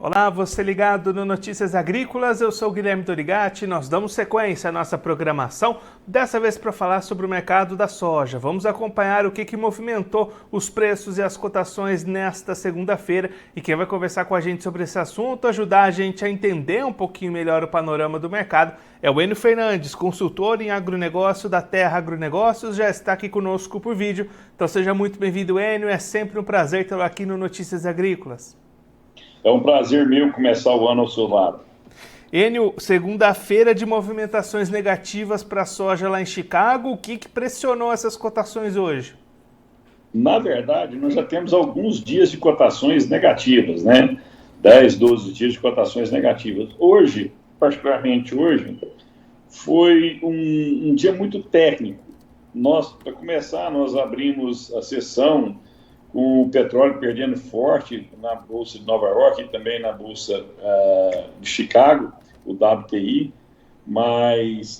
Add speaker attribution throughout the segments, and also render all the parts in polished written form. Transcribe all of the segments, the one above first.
Speaker 1: Olá, você ligado no Notícias Agrícolas, eu sou o Guilherme Dorigatti. Nós damos sequência à nossa programação, dessa vez para falar sobre o mercado da soja. Vamos acompanhar o que movimentou os preços e as cotações nesta segunda-feira. E quem vai conversar com a gente sobre esse assunto, ajudar a gente a entender um pouquinho melhor o panorama do mercado, é o Enio Fernandes, consultor em agronegócio da Terra Agronegócios, já está aqui conosco por vídeo. Então seja muito bem-vindo, Enio, é sempre um prazer tê-lo aqui no Notícias Agrícolas.
Speaker 2: É um prazer meu começar o ano ao seu lado.
Speaker 1: Enio, segunda-feira de movimentações negativas para a soja lá em Chicago. O que pressionou essas cotações hoje?
Speaker 2: Na verdade, nós já temos alguns dias de cotações negativas, né? 10, 12 dias de cotações negativas. Hoje, particularmente hoje, foi um dia muito técnico. Para começar, nós abrimos a sessão com o petróleo perdendo forte na Bolsa de Nova York e também na Bolsa de Chicago, o WTI.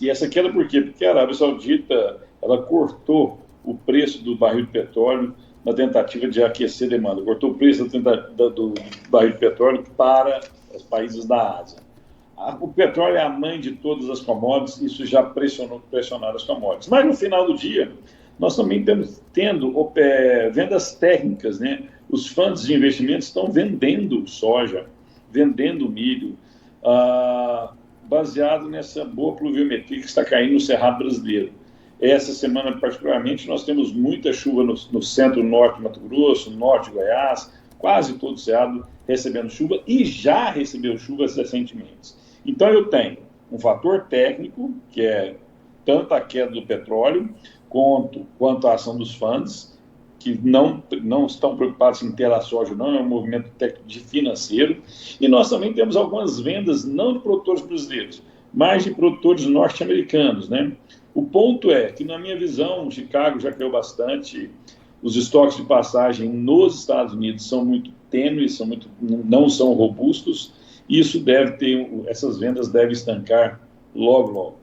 Speaker 2: E essa queda por quê? Porque a Arábia Saudita ela cortou o preço do barril de petróleo na tentativa de aquecer a demanda. Cortou o preço do barril de petróleo para os países da Ásia. O petróleo é a mãe de todas as commodities, isso já pressionaram as commodities. Mas no final do dia, nós também estamos tendo vendas técnicas, né? Os fundos de investimentos estão vendendo soja, vendendo milho, baseado nessa boa pluviometria que está caindo no Cerrado brasileiro. Essa semana, particularmente, nós temos muita chuva no centro-norte de Mato Grosso, norte de Goiás, quase todo o Cerrado recebendo chuva e já recebeu chuvas recentemente. Então, eu tenho um fator técnico, que é tanto a queda do petróleo, quanto a ação dos fundos, que não estão preocupados em ter a soja, não é um movimento financeiro. E nós também temos algumas vendas, não de produtores brasileiros, mas de produtores norte-americanos, né? O ponto é que, na minha visão, Chicago já caiu bastante, os estoques de passagem nos Estados Unidos são muito tênues, não são robustos, e essas vendas devem estancar logo, logo.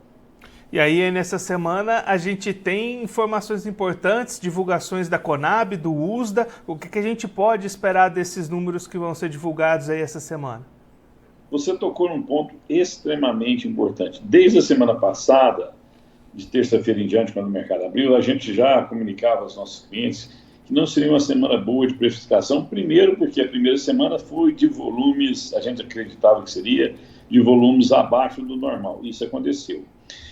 Speaker 1: E aí, nessa semana, a gente tem informações importantes, divulgações da Conab, do USDA. O que a gente pode esperar desses números que vão ser divulgados aí essa semana?
Speaker 2: Você tocou num ponto extremamente importante. Desde a semana passada, de terça-feira em diante, quando o mercado abriu, a gente já comunicava aos nossos clientes que não seria uma semana boa de precificação. Primeiro, porque a primeira semana foi de volumes, a gente acreditava que seria, de volumes abaixo do normal. Isso aconteceu.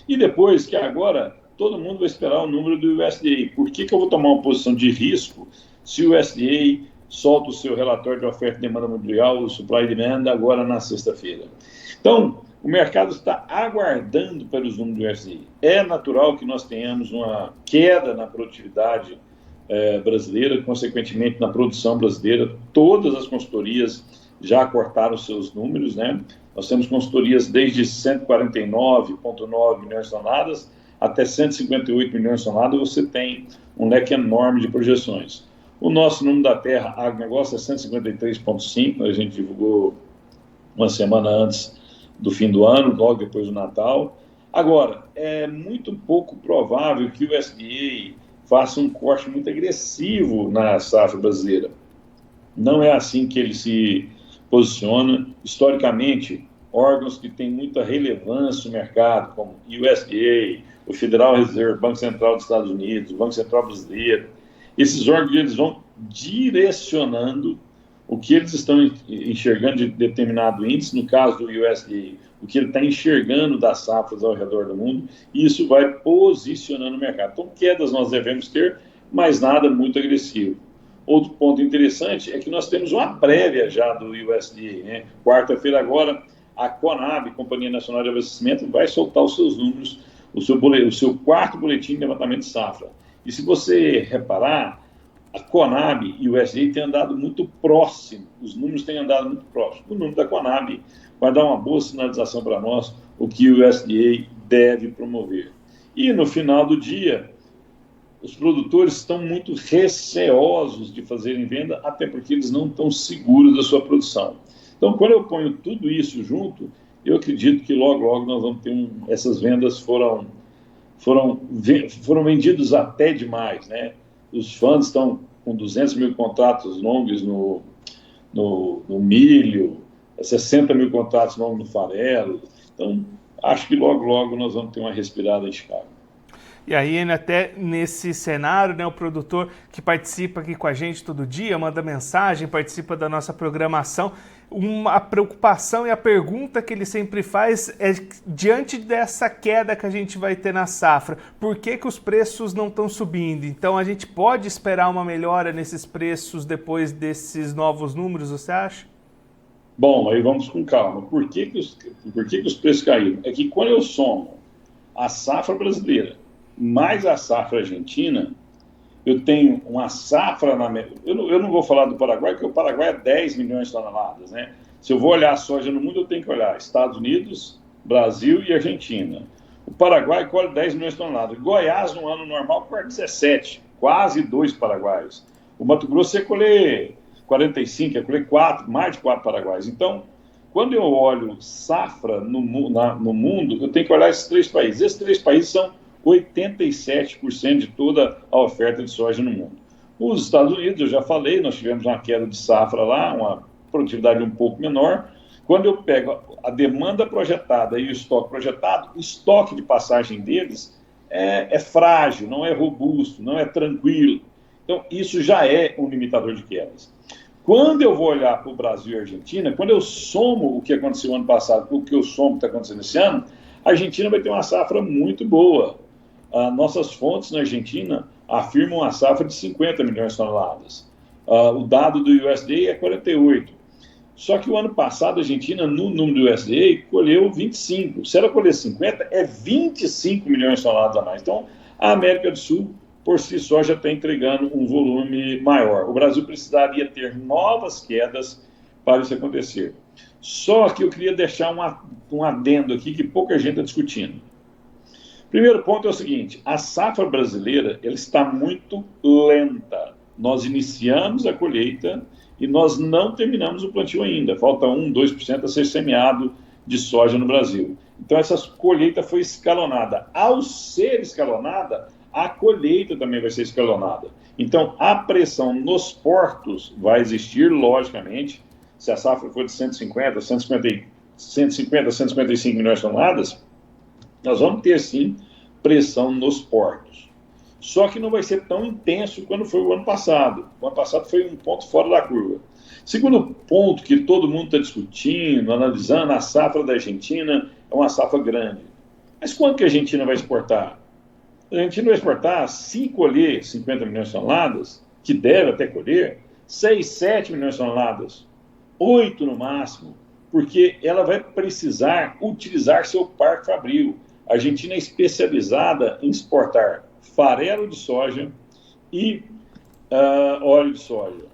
Speaker 2: E depois que agora todo mundo vai esperar o número do USDA. Por que eu vou tomar uma posição de risco se o USDA solta o seu relatório de oferta e demanda mundial, o supply and demand, agora na sexta-feira? Então, o mercado está aguardando pelos números do USDA. É natural que nós tenhamos uma queda na produtividade brasileira, consequentemente na produção brasileira. Todas as consultorias já cortaram seus números, né? Nós temos consultorias desde 149,9 milhões de toneladas até 158 milhões de toneladas, você tem um leque enorme de projeções. O nosso número da Terra Agronegócio é 153,5, a gente divulgou uma semana antes do fim do ano, logo depois do Natal. Agora, é muito pouco provável que o USDA faça um corte muito agressivo na safra brasileira. Não é assim que ele se posiciona. Historicamente, órgãos que têm muita relevância no mercado, como o USDA, o Federal Reserve, Banco Central dos Estados Unidos, o Banco Central Brasileiro, esses órgãos eles vão direcionando o que eles estão enxergando de determinado índice, no caso do USDA, o que ele está enxergando das safras ao redor do mundo, e isso vai posicionando o mercado. Então, quedas nós devemos ter, mas nada muito agressivo. Outro ponto interessante é que nós temos uma prévia já do USDA, né? Quarta-feira agora, a Conab, Companhia Nacional de Abastecimento, vai soltar os seus números, o seu quarto boletim de levantamento de safra. E se você reparar, a Conab e o USDA têm andado muito próximo, os números têm andado muito próximos. O número da Conab vai dar uma boa sinalização para nós, o que o USDA deve promover. E no final do dia, os produtores estão muito receosos de fazerem venda, até porque eles não estão seguros da sua produção. Então, quando eu ponho tudo isso junto, eu acredito que logo, logo nós vamos ter essas vendas foram vendidos até demais, né? Os fundos estão com 200 mil contratos longos no milho, 60 mil contratos novos no farelo. Então, acho que logo, logo nós vamos ter uma respirada em Chicago.
Speaker 1: E aí, até nesse cenário, né, o produtor que participa aqui com a gente todo dia, manda mensagem, participa da nossa programação, a preocupação e a pergunta que ele sempre faz é, diante dessa queda que a gente vai ter na safra, por que os preços não estão subindo? Então, a gente pode esperar uma melhora nesses preços depois desses novos números, você acha?
Speaker 2: Bom, aí vamos com calma. Por que os preços caíram? É que quando eu somo a safra brasileira mais a safra argentina, eu tenho uma safra eu não vou falar do Paraguai, porque o Paraguai é 10 milhões de toneladas, né? Se eu vou olhar a soja no mundo, eu tenho que olhar Estados Unidos, Brasil e Argentina. O Paraguai colhe 10 milhões de toneladas. Goiás, no ano normal, colhe 17, quase 2 paraguaios. O Mato Grosso ia colher 45, ia colher 4, mais de 4 paraguaios. Então, quando eu olho safra no mundo, eu tenho que olhar esses 3 países. Esses 3 países são 87% de toda a oferta de soja no mundo. Os Estados Unidos, eu já falei, nós tivemos uma queda de safra lá, uma produtividade um pouco menor. Quando eu pego a demanda projetada e o estoque projetado, o estoque de passagem deles é frágil, não é robusto, não é tranquilo. Então, isso já é um limitador de quedas. Quando eu vou olhar para o Brasil e a Argentina, quando eu somo o que aconteceu ano passado com o que eu somo o que está acontecendo esse ano, a Argentina vai ter uma safra muito boa. Nossas fontes na Argentina afirmam uma safra de 50 milhões de toneladas. O dado do USDA é 48. Só que o ano passado a Argentina, no número do USDA, colheu 25. Se ela colher 50, é 25 milhões de toneladas a mais. Então, a América do Sul, por si só, já está entregando um volume maior. O Brasil precisaria ter novas quedas para isso acontecer. Só que eu queria deixar um adendo aqui que pouca gente está discutindo. Primeiro ponto é o seguinte, a safra brasileira ela está muito lenta. Nós iniciamos a colheita e nós não terminamos o plantio ainda. Falta 1, 2% a ser semeado de soja no Brasil. Então, essa colheita foi escalonada. Ao ser escalonada, a colheita também vai ser escalonada. Então, a pressão nos portos vai existir, logicamente. Se a safra for de 150, 155 milhões de toneladas, nós vamos ter, sim, pressão nos portos. Só que não vai ser tão intenso quanto foi o ano passado. O ano passado foi um ponto fora da curva. Segundo ponto que todo mundo está discutindo, analisando, a safra da Argentina é uma safra grande. Mas quanto que a Argentina vai exportar? A Argentina vai exportar, se colher 50 milhões de toneladas, que deve até colher, 6, 7 milhões de toneladas, 8 no máximo, porque ela vai precisar utilizar seu parque fabril. A Argentina é especializada em exportar farelo de soja e óleo de soja.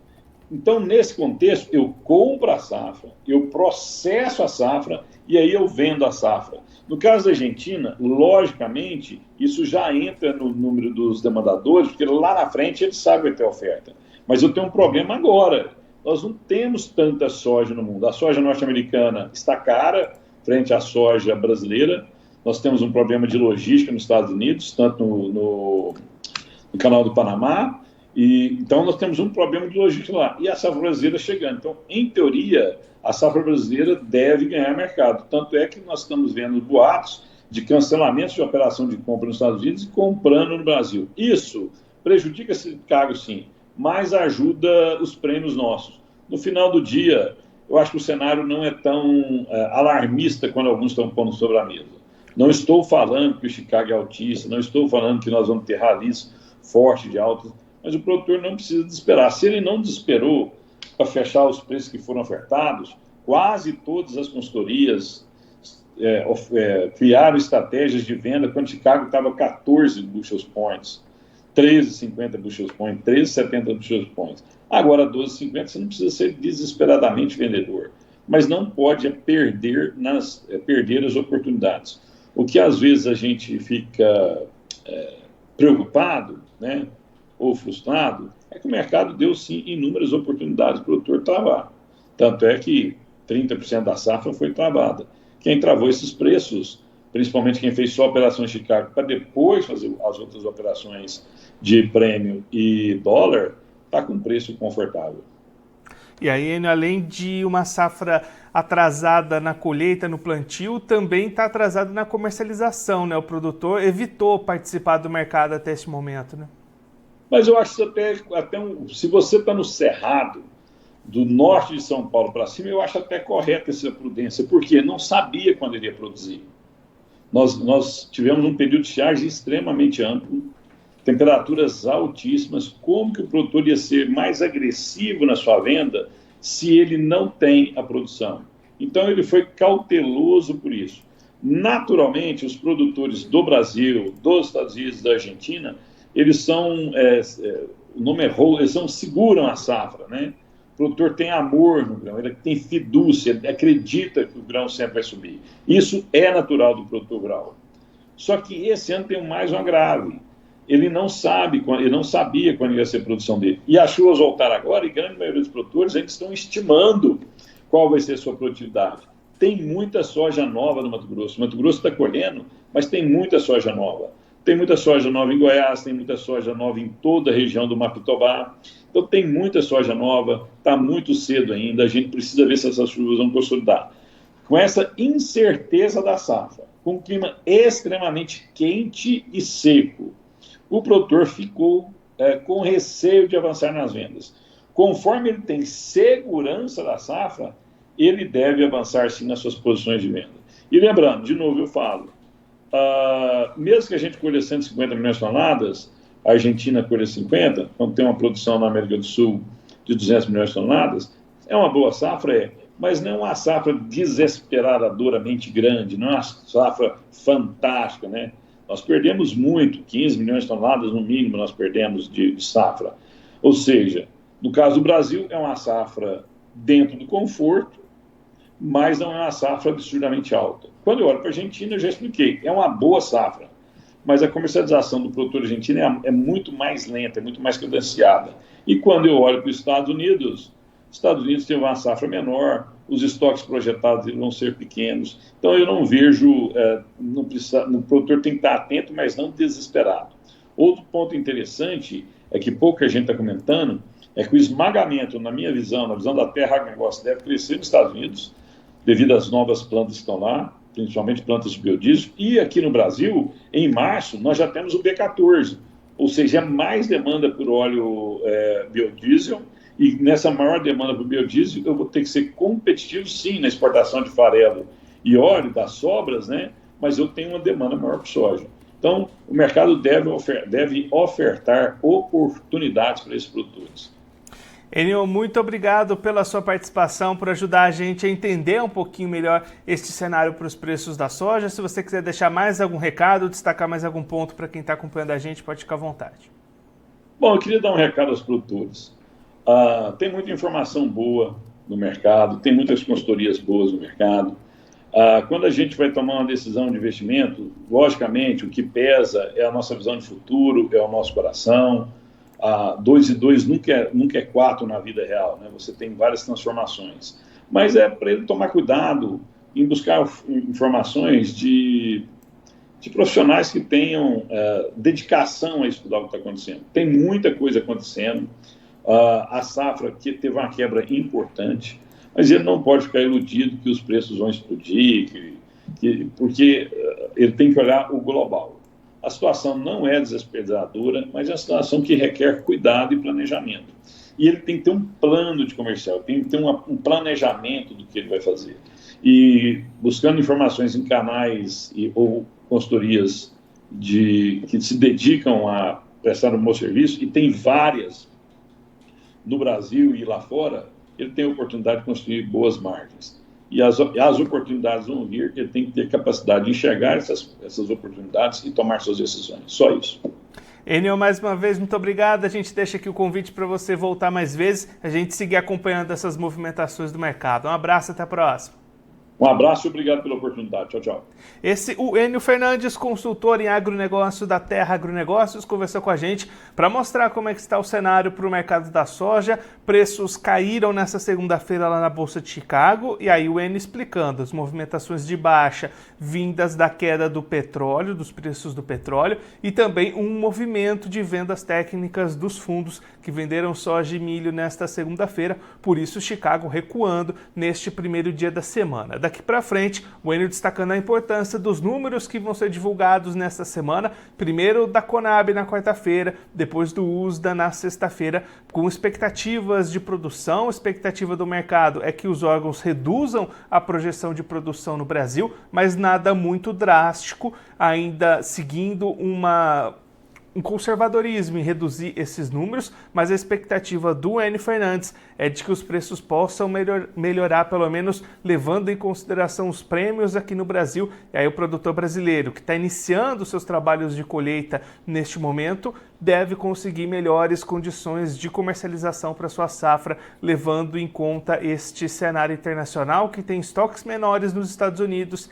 Speaker 2: Então, nesse contexto, eu compro a safra, eu processo a safra e aí eu vendo a safra. No caso da Argentina, logicamente, isso já entra no número dos demandadores, porque lá na frente eles sabem que vai ter oferta. Mas eu tenho um problema agora. Nós não temos tanta soja no mundo. A soja norte-americana está cara frente à soja brasileira. Nós temos um problema de logística nos Estados Unidos, tanto no canal do Panamá, então nós temos um problema de logística lá. E a safra brasileira chegando. Então, em teoria, a safra brasileira deve ganhar mercado. Tanto é que nós estamos vendo boatos de cancelamentos de operação de compra nos Estados Unidos e comprando no Brasil. Isso prejudica Chicago, sim, mas ajuda os prêmios nossos. No final do dia, eu acho que o cenário não é tão alarmista quando alguns estão pondo sobre a mesa. Não estou falando que o Chicago é altista, não estou falando que nós vamos ter ralis fortes de altas, mas o produtor não precisa desesperar. Se ele não desesperou para fechar os preços que foram ofertados, quase todas as consultorias criaram estratégias de venda quando Chicago estava 14 bushels points, 13,50 bushels points, 13,70 bushels points. Agora 12,50 você não precisa ser desesperadamente vendedor, mas não pode perder as oportunidades. O que às vezes a gente fica preocupado, né, ou frustrado, é que o mercado deu sim inúmeras oportunidades para o produtor travar. Tanto é que 30% da safra foi travada. Quem travou esses preços, principalmente quem fez só operações de Chicago, para depois fazer as outras operações de prêmio e dólar, está com preço confortável.
Speaker 1: E aí, Enio, além de uma safra atrasada na colheita, no plantio, também está atrasado na comercialização, né? O produtor evitou participar do mercado até esse momento, né?
Speaker 2: Mas eu acho que se você está no Cerrado, do norte de São Paulo para cima, eu acho até correta essa prudência, porque não sabia quando iria produzir. Nós tivemos um período de estiagem extremamente amplo, temperaturas altíssimas. Como que o produtor ia ser mais agressivo na sua venda se ele não tem a produção? Então ele foi cauteloso por isso. Naturalmente, os produtores do Brasil, dos Estados Unidos, da Argentina, eles são, o nome é eles seguram a safra, né? O produtor tem amor no grão, ele tem fidúcia, ele acredita que o grão sempre vai subir. Isso é natural do produtor rural. Só que esse ano tem mais um agrave. Ele não sabia quando ia ser a produção dele. E as chuvas voltaram agora, e a grande maioria dos produtores ainda estão estimando qual vai ser a sua produtividade. Tem muita soja nova no Mato Grosso. O Mato Grosso está colhendo, mas tem muita soja nova. Tem muita soja nova em Goiás, tem muita soja nova em toda a região do Mapitobá. Então tem muita soja nova, está muito cedo ainda, a gente precisa ver se essas chuvas vão consolidar. Com essa incerteza da safra, com um clima extremamente quente e seco, o produtor ficou com receio de avançar nas vendas. Conforme ele tem segurança da safra, ele deve avançar sim nas suas posições de venda. E lembrando, de novo eu falo, mesmo que a gente colha 150 milhões de toneladas, a Argentina colha 50, quando tem uma produção na América do Sul de 200 milhões de toneladas, é uma boa safra, mas não é uma safra desesperadoramente grande, não é uma safra fantástica, né? Nós perdemos muito, 15 milhões de toneladas no mínimo nós perdemos de safra. Ou seja, no caso do Brasil, é uma safra dentro do conforto, mas não é uma safra absurdamente alta. Quando eu olho para a Argentina, eu já expliquei, é uma boa safra, mas a comercialização do produtor argentino é muito mais lenta, é muito mais cadenciada. E quando eu olho para os Estados Unidos teve uma safra menor, os estoques projetados vão ser pequenos. Então eu não vejo, o produtor tem que estar atento, mas não desesperado. Outro ponto interessante é que pouca gente está comentando, é que o esmagamento, na minha visão, na visão da Terra Agronegócio, deve crescer nos Estados Unidos, devido às novas plantas que estão lá, principalmente plantas de biodiesel, e aqui no Brasil, em março, nós já temos o B14, ou seja, é mais demanda por óleo biodiesel, e nessa maior demanda por biodiesel, eu vou ter que ser competitivo, sim, na exportação de farelo e óleo das sobras, né? Mas eu tenho uma demanda maior por soja. Então, o mercado deve ofertar oportunidades para esses produtores.
Speaker 1: Enio, muito obrigado pela sua participação, por ajudar a gente a entender um pouquinho melhor este cenário para os preços da soja. Se você quiser deixar mais algum recado, destacar mais algum ponto para quem está acompanhando a gente, pode ficar à vontade.
Speaker 2: Bom, eu queria dar um recado aos produtores. Tem muita informação boa no mercado, tem muitas consultorias boas no mercado. Quando a gente vai tomar uma decisão de investimento, logicamente, o que pesa é a nossa visão de futuro, é o nosso coração. 2 e 2 nunca é 4 na vida real, né? Você tem várias transformações. Mas é para ele tomar cuidado em buscar informações de profissionais que tenham dedicação a estudar o que está acontecendo. Tem muita coisa acontecendo. A safra que teve uma quebra importante, mas ele não pode ficar iludido que os preços vão explodir, porque ele tem que olhar o global. A situação não é desesperadora, mas é uma situação que requer cuidado e planejamento. E ele tem que ter um plano de comercial, tem que ter um planejamento do que ele vai fazer. E buscando informações em canais ou consultorias que se dedicam a prestar um bom serviço, e tem várias no Brasil e lá fora, ele tem a oportunidade de construir boas margens. E as oportunidades vão vir, ele tem que ter capacidade de enxergar essas oportunidades e tomar suas decisões. Só isso.
Speaker 1: Enio, mais uma vez, muito obrigado. A gente deixa aqui o convite para você voltar mais vezes, a gente seguir acompanhando essas movimentações do mercado. Um abraço, até a próxima.
Speaker 2: Um abraço e obrigado pela oportunidade. Tchau, tchau.
Speaker 1: Esse, o Enio Fernandes, consultor em agronegócio da Terra Agronegócios, conversou com a gente para mostrar como é que está o cenário para o mercado da soja. Preços caíram nessa segunda-feira lá na Bolsa de Chicago, e aí o Enio explicando as movimentações de baixa vindas da queda do petróleo, dos preços do petróleo, e também um movimento de vendas técnicas dos fundos que venderam soja e milho nesta segunda-feira, por isso Chicago recuando neste primeiro dia da semana. Daqui para frente, o Enio destacando a importância dos números que vão ser divulgados nesta semana, primeiro da Conab na quarta-feira, depois do USDA na sexta-feira, com expectativas de produção. A expectativa do mercado é que os órgãos reduzam a projeção de produção no Brasil, mas nada muito drástico, ainda seguindo um conservadorismo em reduzir esses números, mas a expectativa do Enio Fernandes é de que os preços possam melhorar, pelo menos levando em consideração os prêmios aqui no Brasil. E aí o produtor brasileiro que está iniciando seus trabalhos de colheita neste momento deve conseguir melhores condições de comercialização para sua safra, levando em conta este cenário internacional que tem estoques menores nos Estados Unidos,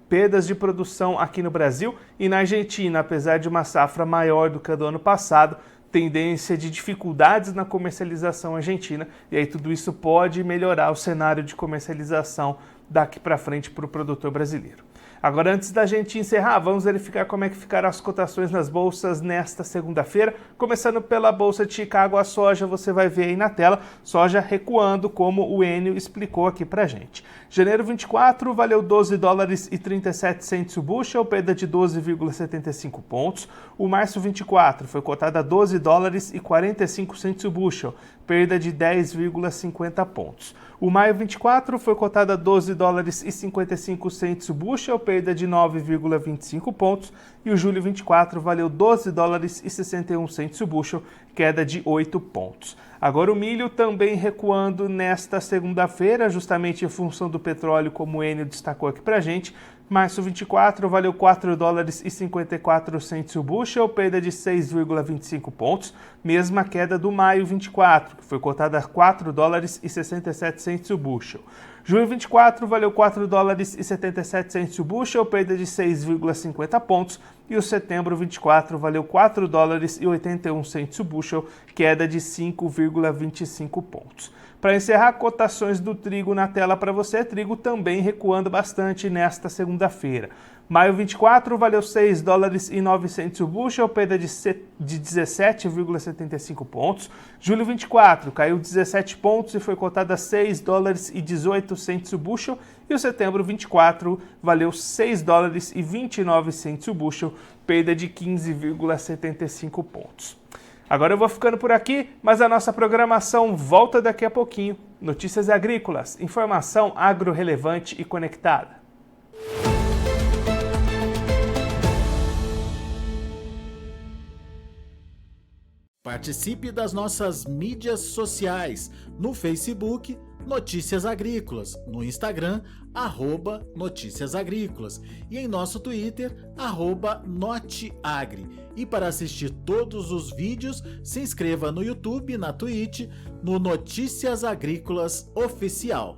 Speaker 1: perdas de produção aqui no Brasil, e na Argentina, apesar de uma safra maior do que a do ano passado, tendência de dificuldades na comercialização argentina, e aí tudo isso pode melhorar o cenário de comercialização daqui para frente para o produtor brasileiro. Agora, antes da gente encerrar, vamos verificar como é que ficaram as cotações nas bolsas nesta segunda-feira. Começando pela Bolsa de Chicago, a soja, você vai ver aí na tela, soja recuando, como o Enio explicou aqui pra gente. Janeiro 24 valeu $12,37 o bushel, perda de 12,75 pontos. O março 24 foi cotado a $12,45 o bushel, perda de 10,50 pontos. O maio 24 foi cotado a $12,55 o bushel, perda de 9,25 pontos, e o julho 24 valeu $12,61 o bushel, queda de 8 pontos. Agora o milho também recuando nesta segunda-feira, justamente em função do petróleo, como o Enio destacou aqui pra gente. Março 24 valeu $4,54 o bushel, perda de 6,25 pontos, mesma queda do maio 24, que foi cotada a $4,67 o bushel. Julho 24 valeu $4,77 o bushel, perda de 6,50 pontos, e o setembro 24 valeu $4,81 o bushel, queda de 5,25 pontos. Para encerrar, cotações do trigo na tela para você, trigo também recuando bastante nesta segunda-feira. Maio 24 valeu $6,09 o bushel, perda de 17,75 pontos. Julho 24 caiu 17 pontos e foi cotado a $6,18 o bushel. E o setembro 24 valeu $6,29 o bushel, perda de 15,75 pontos. Agora eu vou ficando por aqui, mas a nossa programação volta daqui a pouquinho. Notícias agrícolas, informação agro-relevante e conectada.
Speaker 3: Participe das nossas mídias sociais, no Facebook, Notícias Agrícolas, no Instagram, @Notícias Agrícolas, e em nosso Twitter, @Noteagri. E para assistir todos os vídeos, se inscreva no YouTube, na Twitch, no Notícias Agrícolas Oficial.